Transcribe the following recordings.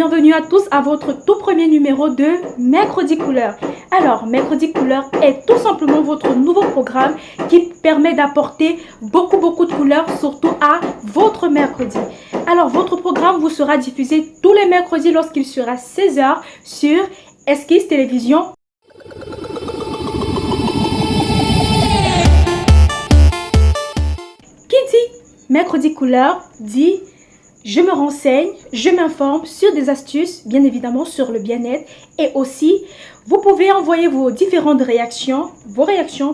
bienvenue à tous à votre tout premier numéro de Mercredi Couleur. Alors, Mercredi Couleur est tout simplement votre nouveau programme qui permet d'apporter beaucoup de couleurs, surtout à votre mercredi. Alors, votre programme vous sera diffusé tous les mercredis lorsqu'il sera 16h sur Esquisse Télévision. Qui dit Mercredi Couleur dit je me renseigne, je m'informe sur des astuces, bien évidemment sur le bien-être. Et aussi, vous pouvez envoyer vos différentes réactions,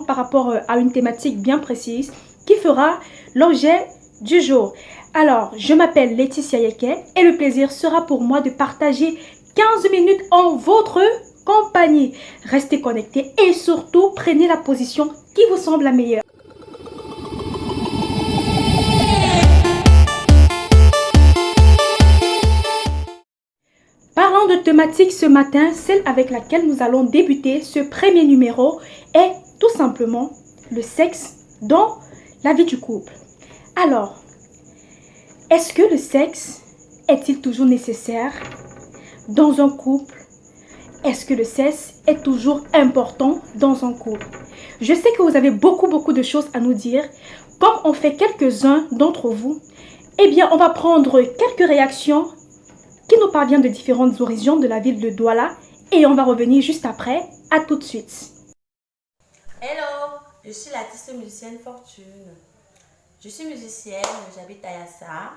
par rapport à une thématique bien précise qui fera l'objet du jour. Alors, je m'appelle Laetitia Yeke et le plaisir sera pour moi de partager 15 minutes en votre compagnie. Restez connectés et surtout, prenez la position qui vous semble la meilleure. Parlant de thématique ce matin, celle avec laquelle nous allons débuter ce premier numéro est tout simplement le sexe dans la vie du couple. Alors, est-ce que le sexe est-il toujours nécessaire dans un couple? Est-ce que le sexe est toujours important dans un couple? Je sais que vous avez beaucoup de choses à nous dire. Comme on fait quelques-uns d'entre vous, eh bien, on va prendre quelques réactions qui nous parvient de différentes origines de la ville de Douala et on va revenir juste après. À tout de suite. Hello, je suis l'artiste musicienne Fortune. Je suis musicienne, j'habite à Yassa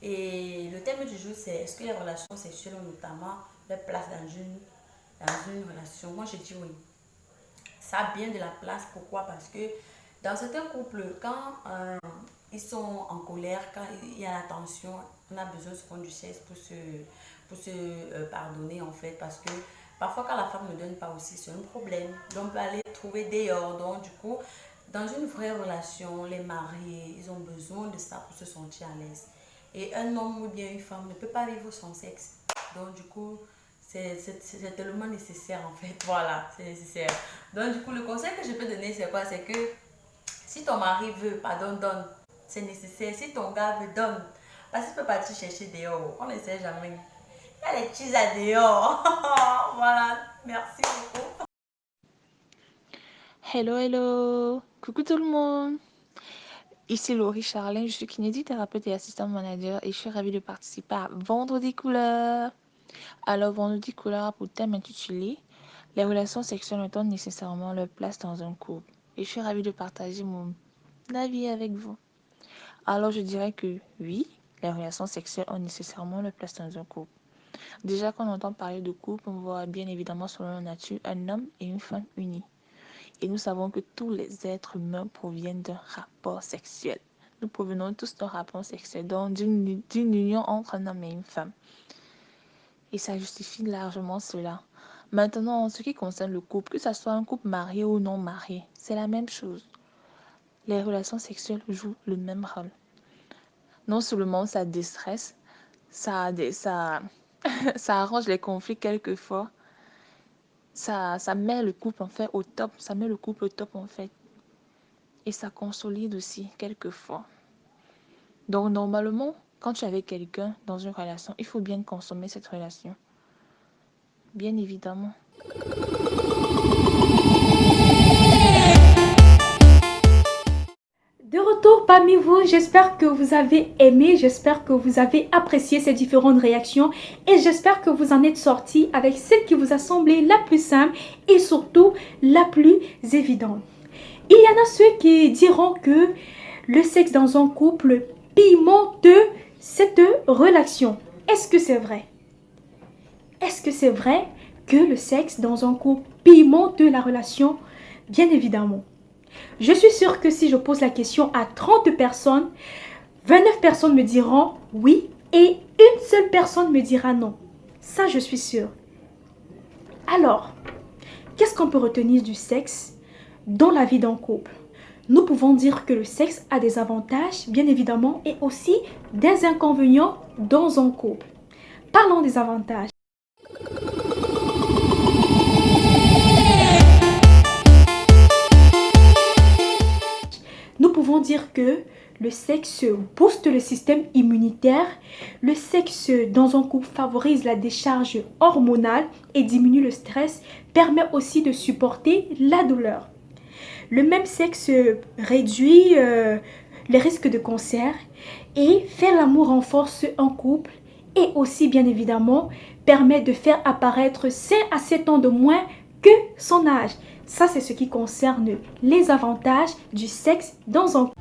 et le thème du jour c'est est-ce que les relations sexuelles ont notamment leur place dans une relation? Moi je dis oui. Ça a bien de la place, pourquoi? Parce que dans certains couples, quand ils sont en colère, quand il y a la tension, on a besoin souvent du sexe pour se pardonner en fait, parce que parfois quand la femme ne donne pas aussi, c'est un problème. Donc on peut aller trouver dehors. Donc du coup, dans une vraie relation, les mariés, ils ont besoin de ça pour se sentir à l'aise. Et un homme ou bien une femme ne peut pas vivre sans sexe. Donc du coup, c'est tellement nécessaire en fait. Voilà, c'est nécessaire. Donc du coup, le conseil que je peux donner, c'est quoi? C'est que si ton mari veut, pardon, donne. C'est nécessaire. Si ton gars veut, donne. Parce qu'il peut partir chercher dehors. On ne sait jamais. Il y a les cheese à dehors. Voilà. Merci beaucoup. Hello, coucou tout le monde. Ici Laurie Charlin, je suis kinésithérapeute et assistant manager et je suis ravie de participer à Vendredi Couleur. Alors, Vendredi Couleur a pour thème intitulé les relations sexuelles ont nécessairement leur place dans un couple. Et je suis ravie de partager mon avis avec vous. Alors, je dirais que oui, les relations sexuelles ont nécessairement leur place dans un couple. Déjà, quand on entend parler de couple, on voit bien évidemment selon la nature un homme et une femme unis. Et nous savons que tous les êtres humains proviennent d'un rapport sexuel. Nous provenons tous d'un rapport sexuel, donc d'une union entre un homme et une femme. Et ça justifie largement cela. Maintenant, en ce qui concerne le couple, que ce soit un couple marié ou non marié, c'est la même chose. Les relations sexuelles jouent le même rôle. Non seulement ça déstresse, ça arrange les conflits quelquefois, ça met le couple en fait au top, ça met le couple au top en fait. Et ça consolide aussi quelquefois. Donc normalement, quand tu es avec quelqu'un dans une relation, il faut bien consommer cette relation. Bien évidemment. De retour parmi vous, j'espère que vous avez aimé, j'espère que vous avez apprécié ces différentes réactions et j'espère que vous en êtes sortis avec celle qui vous a semblé la plus simple et surtout la plus évidente. Il y en a ceux qui diront que le sexe dans un couple pimente cette relation. Est-ce que c'est vrai? Est-ce que c'est vrai que le sexe dans un couple pimente la relation? Bien évidemment. Je suis sûre que si je pose la question à 30 personnes, 29 personnes me diront oui et une seule personne me dira non. Ça, je suis sûre. Alors, qu'est-ce qu'on peut retenir du sexe dans la vie d'un couple? Nous pouvons dire que le sexe a des avantages, bien évidemment, et aussi des inconvénients dans un couple. Parlons des avantages. Nous pouvons dire que le sexe booste le système immunitaire, le sexe dans un couple favorise la décharge hormonale et diminue le stress, permet aussi de supporter la douleur. Le même sexe réduit les risques de cancer et faire l'amour renforce un couple et aussi bien évidemment permet de faire apparaître 5 à 7 ans de moins que son âge. Ça, c'est ce qui concerne les avantages du sexe dans un couple.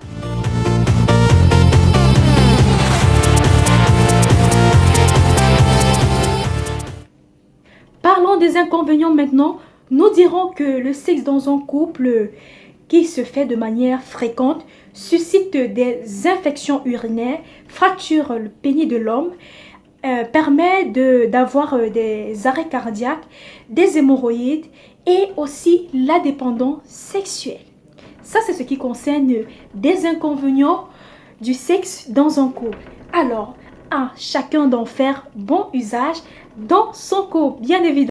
Parlons des inconvénients maintenant. Nous dirons que le sexe dans un couple qui se fait de manière fréquente suscite des infections urinaires, fracture le pénis de l'homme, permet d'avoir des arrêts cardiaques, des hémorroïdes et aussi la dépendance sexuelle. Ça, c'est ce qui concerne des inconvénients du sexe dans un couple. Alors, à chacun d'en faire bon usage dans son couple, bien évidemment.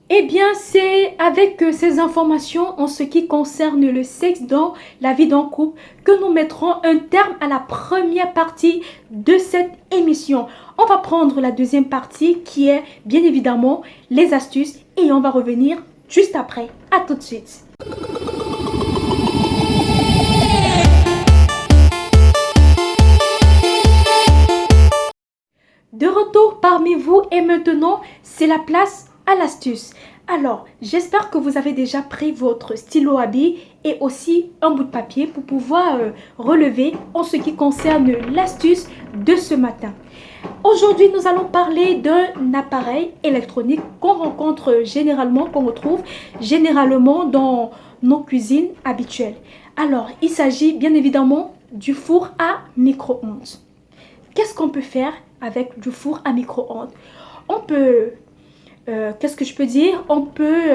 Eh bien, c'est avec ces informations en ce qui concerne le sexe dans la vie d'un couple que nous mettrons un terme à la première partie de cette émission. On va prendre la deuxième partie qui est bien évidemment les astuces et on va revenir juste après. À tout de suite. De retour parmi vous et maintenant, c'est la place à l'astuce. Alors, j'espère que vous avez déjà pris votre stylo à billes et aussi un bout de papier pour pouvoir relever en ce qui concerne l'astuce de ce matin. Aujourd'hui, nous allons parler d'un appareil électronique qu'on rencontre généralement, qu'on retrouve généralement dans nos cuisines habituelles. Alors, il s'agit bien évidemment du four à micro-ondes. Qu'est-ce qu'on peut faire avec du four à micro-ondes? On peut... qu'est-ce que je peux dire? On peut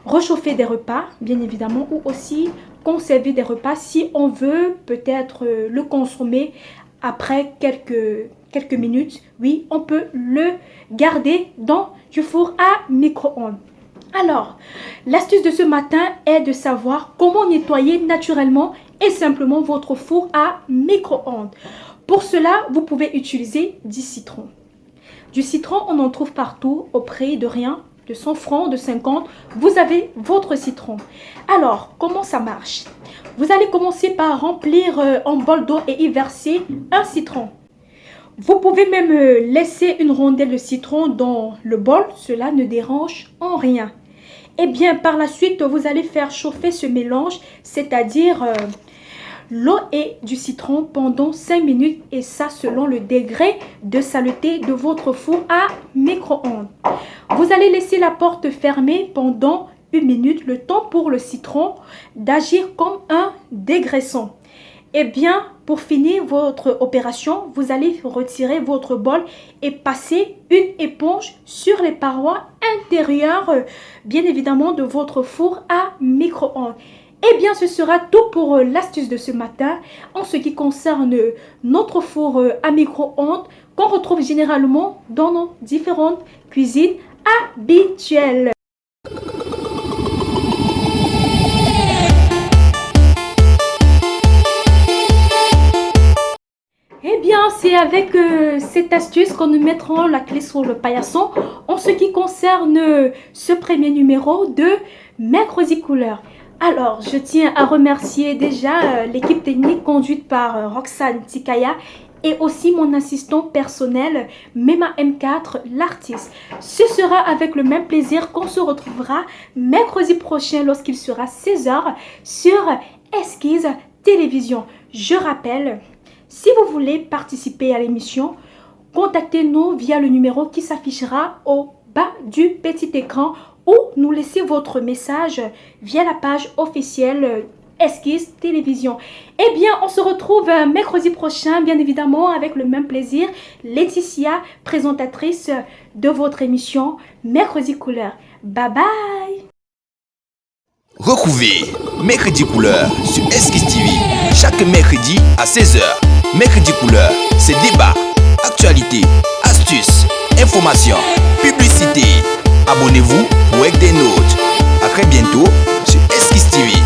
réchauffer des repas, bien évidemment, ou aussi conserver des repas si on veut peut-être le consommer après quelques minutes. Oui, on peut le garder dans du four à micro-ondes. Alors, l'astuce de ce matin est de savoir comment nettoyer naturellement et simplement votre four à micro-ondes. Pour cela, vous pouvez utiliser du citron. Du citron, on en trouve partout au prix de rien, de 100 francs, de 50. Vous avez votre citron. Alors, comment ça marche? Vous allez commencer par remplir un bol d'eau et y verser un citron. Vous pouvez même laisser une rondelle de citron dans le bol. Cela ne dérange en rien. Et bien, par la suite, vous allez faire chauffer ce mélange, c'est-à-dire... l'eau et du citron pendant 5 minutes et ça selon le degré de saleté de votre four à micro-ondes. Vous allez laisser la porte fermée pendant 1 minute, le temps pour le citron d'agir comme un dégraissant. Et bien, pour finir votre opération, vous allez retirer votre bol et passer une éponge sur les parois intérieures, bien évidemment, de votre four à micro-ondes. Eh bien, ce sera tout pour l'astuce de ce matin en ce qui concerne notre four à micro-ondes qu'on retrouve généralement dans nos différentes cuisines habituelles. Eh bien, c'est avec cette astuce qu'on nous mettra la clé sur le paillasson en ce qui concerne ce premier numéro de Mercredi Couleur. Alors, je tiens à remercier déjà l'équipe technique conduite par Roxane Tikaya et aussi mon assistant personnel, Mema M4, l'artiste. Ce sera avec le même plaisir qu'on se retrouvera mercredi prochain lorsqu'il sera 16h sur Esquisse Télévision. Je rappelle, si vous voulez participer à l'émission, contactez-nous via le numéro qui s'affichera au bas du petit écran ou nous laissez votre message via la page officielle Esquisse Télévision. Eh bien, on se retrouve mercredi prochain, bien évidemment, avec le même plaisir. Laetitia, présentatrice de votre émission Mercredi Couleur. Bye bye! Retrouvez Mercredi Couleur sur Esquisse TV chaque mercredi à 16h. Mercredi Couleur, c'est débat, actualité, astuces, informations, publicité. publicité. Abonnez-vous pour être des nôtres. A très bientôt sur Esquisse TV.